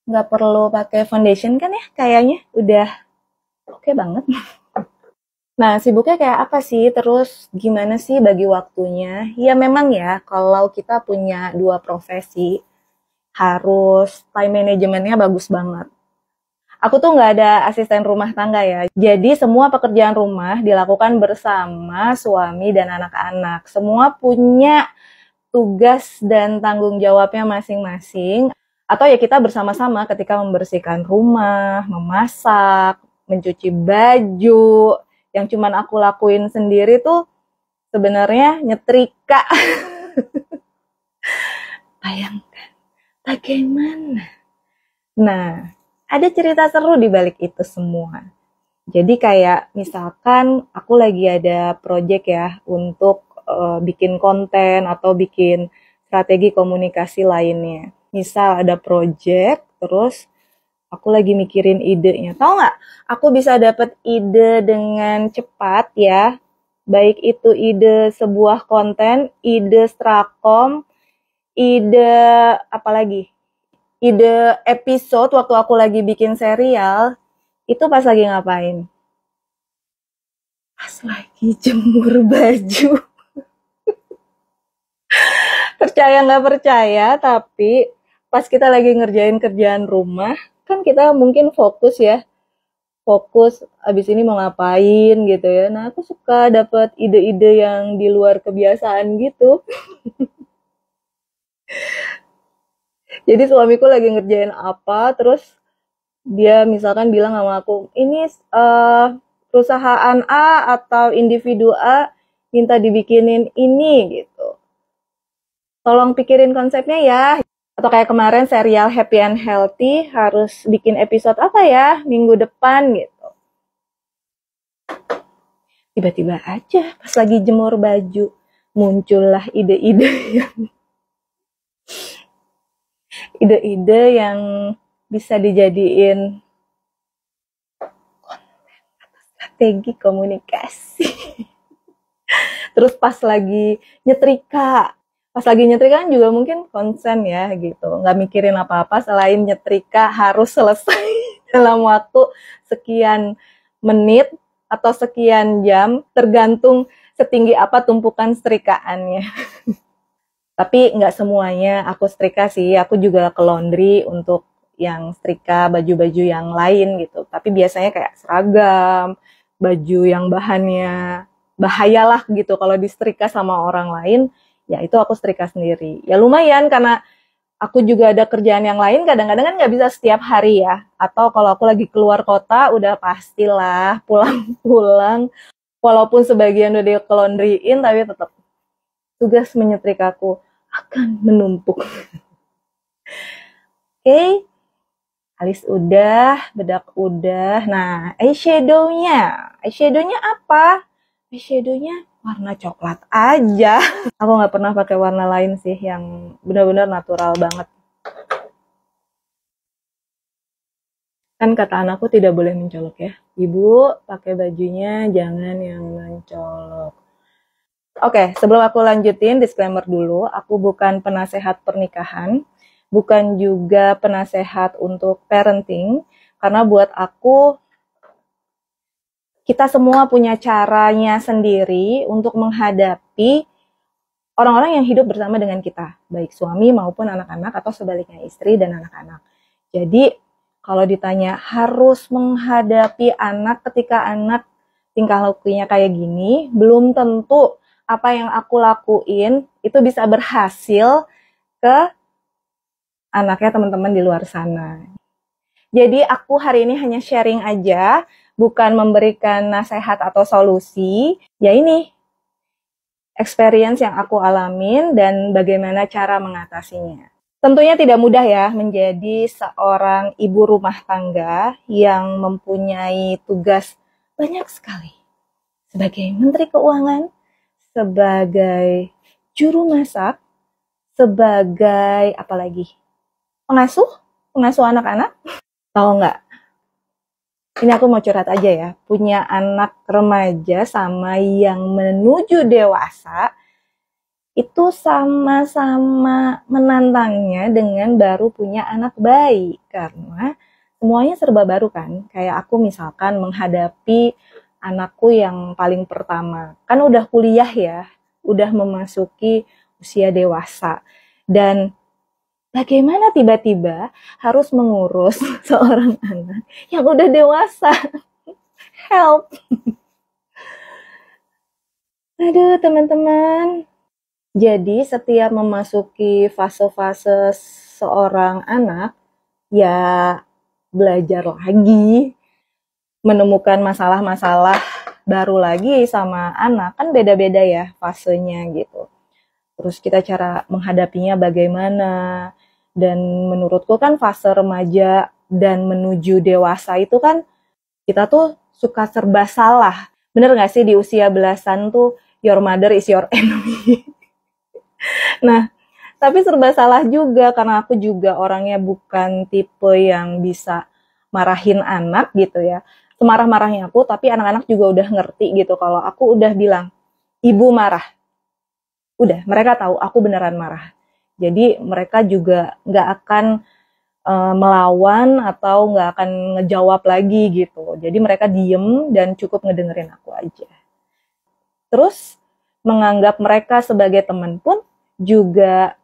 nggak perlu pakai foundation kan ya, kayaknya udah oke banget. Nah, sibuknya kayak apa sih? Terus gimana sih bagi waktunya? Ya memang ya, kalau kita punya dua profesi, harus time manajemennya bagus banget. Aku tuh nggak ada asisten rumah tangga ya. Jadi semua pekerjaan rumah dilakukan bersama suami dan anak-anak. Semua punya tugas dan tanggung jawabnya masing-masing. Atau ya kita bersama-sama ketika membersihkan rumah, memasak, mencuci baju. Yang cuman aku lakuin sendiri tuh sebenarnya nyetrika. Bayangkan bagaimana. Nah, ada cerita seru di balik itu semua. Jadi kayak misalkan aku lagi ada project ya untuk bikin konten atau bikin strategi komunikasi lainnya. Misal ada project, terus aku lagi mikirin idenya. Tahu nggak? Aku bisa dapat ide dengan cepat ya. Baik itu ide sebuah konten, ide strakom, ide apa lagi? Ide episode waktu aku lagi bikin serial, itu pas lagi ngapain? Pas lagi jemur baju. Percaya nggak percaya, tapi pas kita lagi ngerjain kerjaan rumah, kan kita mungkin fokus ya. Fokus abis ini mau ngapain gitu ya. Nah, aku suka dapet ide-ide yang di luar kebiasaan gitu. Jadi suamiku lagi ngerjain apa, terus dia misalkan bilang sama aku, ini perusahaan A atau individu A minta dibikinin ini gitu. Tolong pikirin konsepnya ya. Atau kayak kemarin serial Happy and Healthy harus bikin episode apa ya minggu depan gitu. Tiba-tiba aja pas lagi jemur baju muncullah ide-ide yang bisa dijadiin strategi komunikasi. Terus pas lagi nyetrika kan juga mungkin konsen ya gitu, nggak mikirin apa-apa selain nyetrika harus selesai dalam waktu sekian menit atau sekian jam, tergantung setinggi apa tumpukan setrikaannya. Tapi nggak semuanya aku setrika sih, aku juga ke laundry untuk yang setrika baju-baju yang lain gitu. Tapi biasanya kayak seragam, baju yang bahannya bahayalah gitu kalau disetrika sama orang lain, ya itu aku setrika sendiri. Ya lumayan karena aku juga ada kerjaan yang lain, kadang-kadang kan nggak bisa setiap hari ya. Atau kalau aku lagi keluar kota, udah pastilah pulang-pulang, walaupun sebagian udah di laundryin, tapi tetap tugas menyetrikaku akan menumpuk. Oke, alis udah, bedak udah. Nah, eyeshadownya apa? Eyeshadownya warna coklat aja. Aku nggak pernah pakai warna lain sih, yang benar-benar natural banget. Kan kata anakku tidak boleh mencolok ya. Ibu pakai bajunya jangan yang mencolok. Oke, sebelum aku lanjutin, disclaimer dulu, aku bukan penasehat pernikahan, bukan juga penasehat untuk parenting, karena buat aku, kita semua punya caranya sendiri untuk menghadapi orang-orang yang hidup bersama dengan kita, baik suami maupun anak-anak atau sebaliknya istri dan anak-anak. Jadi, kalau ditanya harus menghadapi anak ketika anak tingkah lakunya kayak gini, belum tentu apa yang aku lakuin itu bisa berhasil ke anaknya teman-teman di luar sana. Jadi aku hari ini hanya sharing aja, bukan memberikan nasihat atau solusi. Ya ini, experience yang aku alamin dan bagaimana cara mengatasinya. Tentunya tidak mudah ya menjadi seorang ibu rumah tangga yang mempunyai tugas banyak sekali. Sebagai Menteri Keuangan, sebagai juru masak, sebagai apa lagi? Pengasuh anak-anak. Tahu nggak? Ini aku mau curhat aja ya. Punya anak remaja sama yang menuju dewasa, itu sama-sama menantangnya dengan baru punya anak bayi. Karena semuanya serba baru kan. Kayak aku misalkan menghadapi anakku yang paling pertama. Kan udah kuliah ya, udah memasuki usia dewasa. Dan bagaimana tiba-tiba harus mengurus seorang anak yang udah dewasa? Help! Aduh, teman-teman. Jadi, setiap memasuki fase-fase seorang anak, ya belajar lagi, menemukan masalah-masalah baru lagi sama anak. Kan beda-beda ya fasenya gitu. Terus kita cara menghadapinya bagaimana. Dan menurutku kan fase remaja dan menuju dewasa itu kan kita tuh suka serba salah. Bener gak sih di usia belasan tuh your mother is your enemy? Nah, tapi serba salah juga karena aku juga orangnya bukan tipe yang bisa marahin anak gitu ya. Semarah-marahnya aku, tapi anak-anak juga udah ngerti gitu kalau aku udah bilang, ibu marah. Udah, mereka tahu aku beneran marah. Jadi mereka juga nggak akan melawan atau nggak akan ngejawab lagi gitu. Jadi mereka diem dan cukup ngedengerin aku aja. Terus menganggap mereka sebagai teman pun juga